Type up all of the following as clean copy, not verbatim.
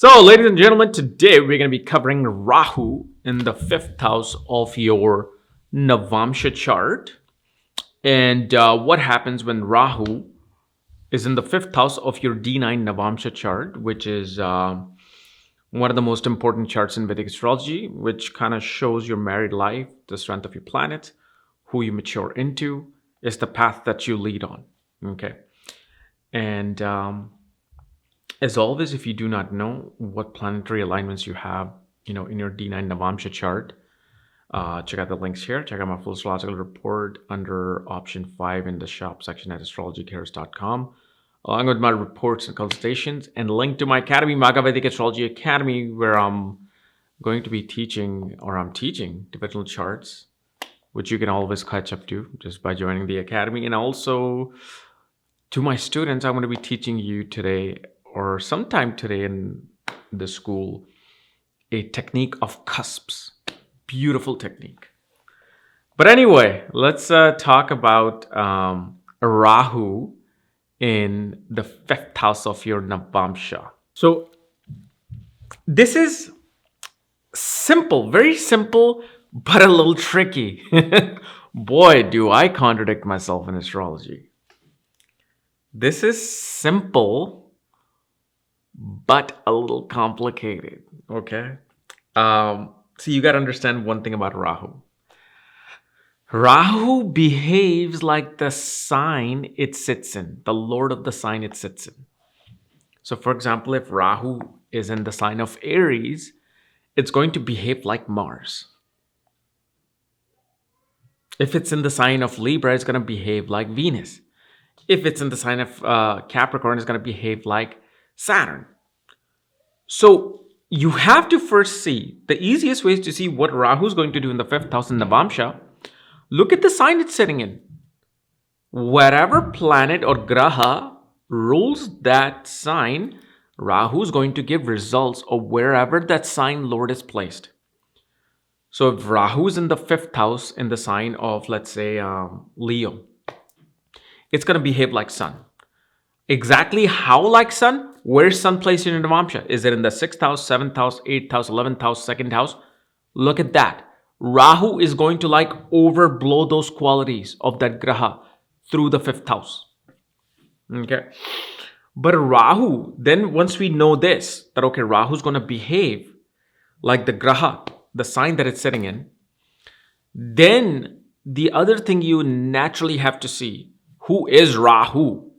So, ladies and gentlemen, today we're going to be covering Rahu in the fifth house of your Navamsha chart. And what happens when Rahu is in the fifth house of your D9 Navamsha chart, which is one of the most important charts in Vedic astrology, which kind of shows your married life, the strength of your planet, who you mature into, is the path that you lead on. Okay. And as always, if you do not know what planetary alignments you have, in your D9 Navamsha chart, check out the links here. Check out my full astrological report under option 5 in the shop section at astrologycares.com, along with my reports and consultations, and link to my academy, Magavedic Astrology Academy, where I'm teaching divisional charts, which you can always catch up to just by joining the academy. And also to my students, I'm going to be teaching you today or sometime today in the school a technique of cusps. Beautiful technique. But anyway, let's talk about Rahu in the fifth house of your Navamsha. So this is simple, very simple, but a little tricky. Boy, do I contradict myself in astrology. This is simple, but a little complicated, okay? So you got to understand one thing about Rahu. Rahu behaves like the sign it sits in, the lord of the sign it sits in. So for example, if Rahu is in the sign of Aries, it's going to behave like Mars. If it's in the sign of Libra, it's going to behave like Venus. If it's in the sign of Capricorn, it's going to behave like Saturn. So you have to first see the easiest ways to see what Rahu is going to do in the fifth house in Navamsha. Look at the sign it's sitting in. Whatever planet or graha rules that sign, Rahu is going to give results of wherever that sign lord is placed. So if Rahu is in the fifth house in the sign of, let's say, Leo, it's going to behave like Sun. Exactly how like Sun? Where's Sun placed in your Navamsha? Is it in the 6th house, 7th house, 8th house, 11th house, 2nd house? Look at that. Rahu is going to overblow those qualities of that graha through the 5th house. Okay. But Rahu, then once we know this, that okay, Rahu is going to behave like the graha, the sign that it's sitting in, then the other thing you naturally have to see, who is Rahu?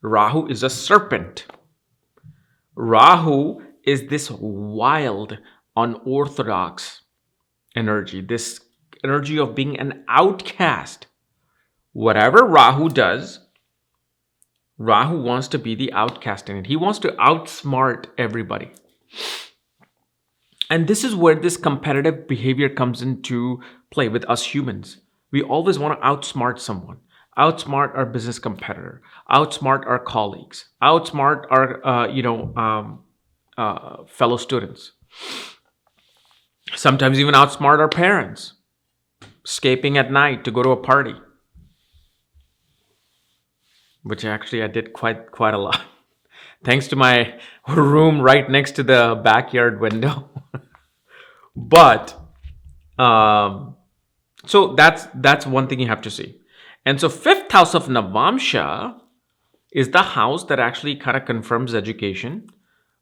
Rahu is a serpent. Rahu is this wild, unorthodox energy, this energy of being an outcast. Whatever Rahu does, Rahu wants to be the outcast in it. He wants to outsmart everybody. And this is where this competitive behavior comes into play with us humans. We always want to outsmart someone. Outsmart our business competitor, outsmart our colleagues, outsmart our fellow students. Sometimes even outsmart our parents, escaping at night to go to a party, which actually I did quite a lot, thanks to my room right next to the backyard window. But so that's one thing you have to see. And so fifth house of Navamsha is the house that actually kind of confirms education,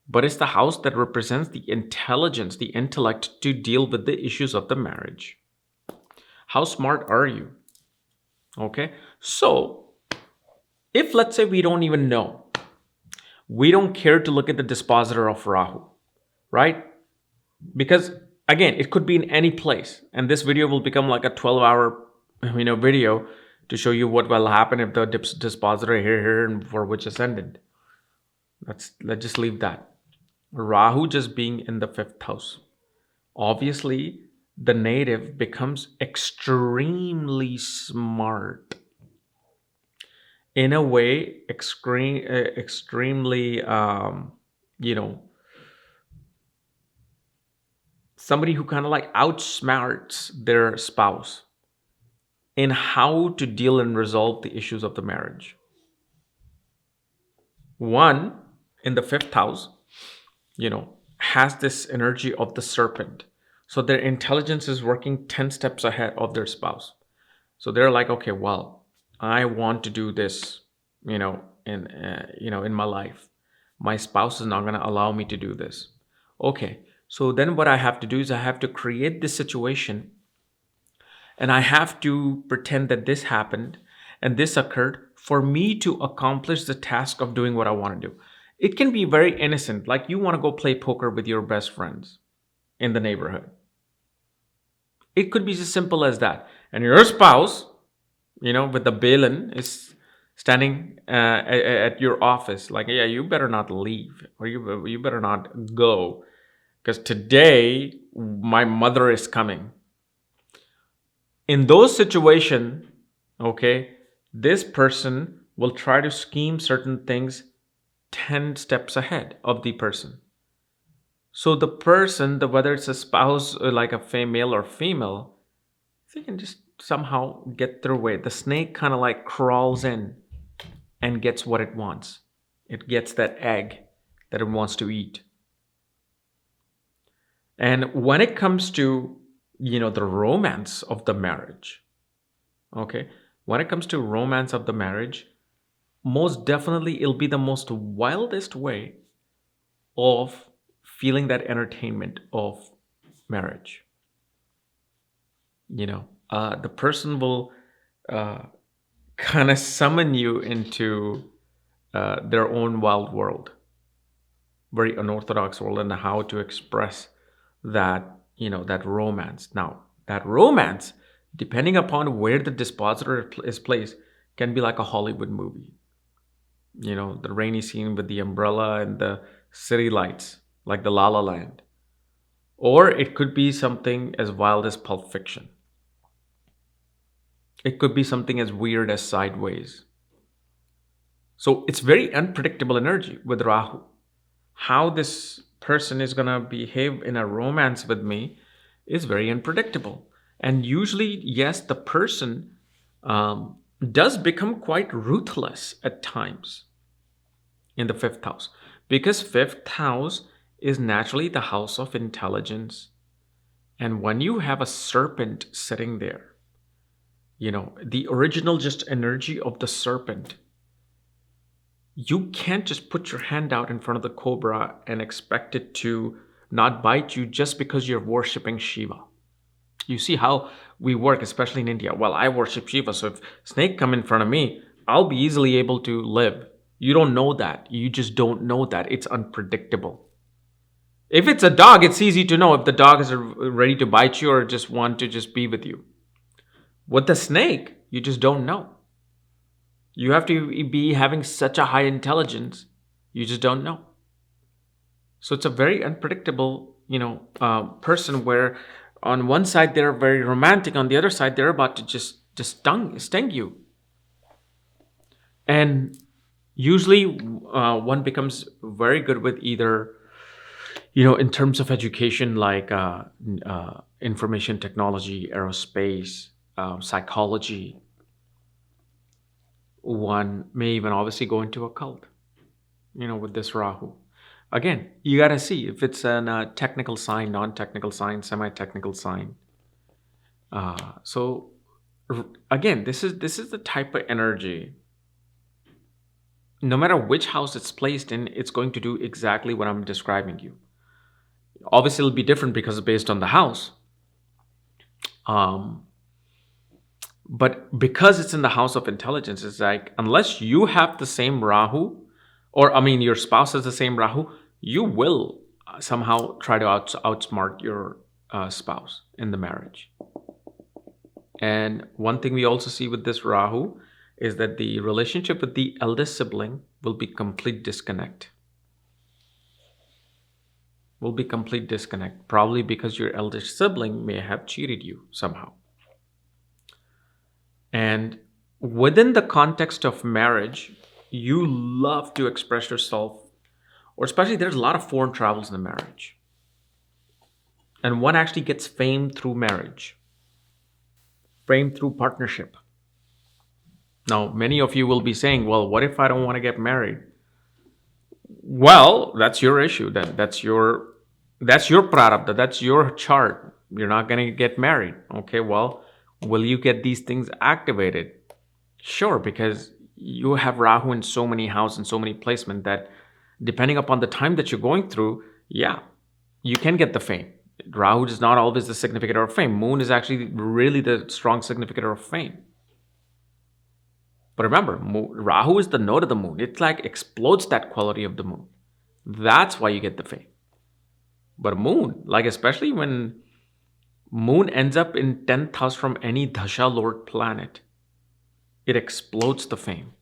but it's the house that represents the intelligence, the intellect to deal with the issues of the marriage. How smart are you? Okay. So if let's say we don't even know, we don't care to look at the dispositor of Rahu, right? Because again, it could be in any place. And this video will become like a 12-hour, video to show you what will happen if the dispositor here and for which ascendant. Let's just leave that. Rahu just being in the fifth house. Obviously, the native becomes extremely smart. In a way, extremely, somebody who kind of outsmarts their spouse in how to deal and resolve the issues of the marriage. One, in the fifth house, has this energy of the serpent. So their intelligence is working 10 steps ahead of their spouse. So they're like, okay, well, I want to do this, in my life. My spouse is not going to allow me to do this. Okay. So then what I have to do is I have to create this situation, and I have to pretend that this happened and this occurred for me to accomplish the task of doing what I want to do. It can be very innocent, like you want to go play poker with your best friends in the neighborhood. It could be as simple as that. And your spouse, with the bailin, is standing at your office, like, yeah, you better not leave, or you better not go, because today my mother is coming. In those situations, okay, this person will try to scheme certain things 10 steps ahead of the person. So the person, whether it's a spouse, like a male or female, they can just somehow get through it. The snake kind of like crawls in and gets what it wants. It gets that egg that it wants to eat. And when it comes to, the romance of the marriage, okay, when it comes to romance of the marriage, most definitely it'll be the most wildest way of feeling that entertainment of marriage. The person will kind of summon you into their own wild world, very unorthodox world, and how to express that, that romance. Now, that romance, depending upon where the dispositor is placed, can be like a Hollywood movie. The rainy scene with the umbrella and the city lights, like the La La Land. Or it could be something as wild as Pulp Fiction. It could be something as weird as Sideways. So it's very unpredictable energy with Rahu. How this person is going to behave in a romance with me is very unpredictable. And usually, yes, the person does become quite ruthless at times in the fifth house, because fifth house is naturally the house of intelligence. And when you have a serpent sitting there, the original just energy of the serpent, you can't just put your hand out in front of the cobra and expect it to not bite you just because you're worshiping Shiva. You see how we work, especially in India. Well, I worship Shiva, so if snake come in front of me, I'll be easily able to live. You don't know that. You just don't know that. It's unpredictable. If it's a dog, it's easy to know if the dog is ready to bite you or just want to just be with you. With the snake, you just don't know. You have to be having such a high intelligence, you just don't know. So it's a very unpredictable, person where on one side they're very romantic, on the other side they're about to just sting you. And usually one becomes very good with either, in terms of education, like information technology, aerospace, psychology. One may even obviously go into a cult, with this Rahu. Again, you got to see if it's a technical sign, non-technical sign, semi-technical sign. So again, this is the type of energy. No matter which house it's placed in, it's going to do exactly what I'm describing you. Obviously, it'll be different because it's based on the house. But because it's in the house of intelligence, it's like, unless you have the same Rahu, or your spouse has the same Rahu, you will somehow try to outsmart your spouse in the marriage. And one thing we also see with this Rahu is that the relationship with the eldest sibling will be complete disconnect. Probably because your eldest sibling may have cheated you somehow. And within the context of marriage, you love to express yourself, or especially there's a lot of foreign travels in the marriage. And one actually gets fame through marriage, fame through partnership. Now, many of you will be saying, well, what if I don't want to get married? Well, that's your issue. That's your prarabdha. That's your chart. You're not gonna get married. Okay, well, will you get these things activated? Sure, because you have Rahu in so many houses and so many placement that depending upon the time that you're going through, yeah, you can get the fame. Rahu is not always the significator of fame. Moon is actually really the strong significator of fame. But remember, Rahu is the node of the moon. It like explodes that quality of the moon. That's why you get the fame. But moon, like especially when moon ends up in 10th house from any Dasha Lord planet, it explodes the fame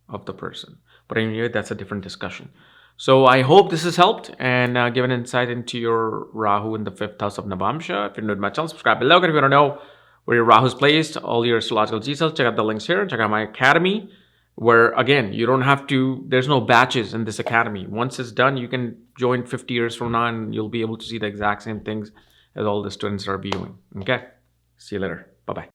of the person. But anyway, that's a different discussion. So I hope this has helped and given insight into your Rahu in the 5th house of Navamsha. If you're new to my channel, subscribe below. If you want to know where your Rahu is placed, all your astrological details, check out the links here. Check out my academy, where again, you don't have to, there's no batches in this academy. Once it's done, you can join 50 years from now and you'll be able to see the exact same things as all the students are viewing. Okay? See you later. Bye-bye.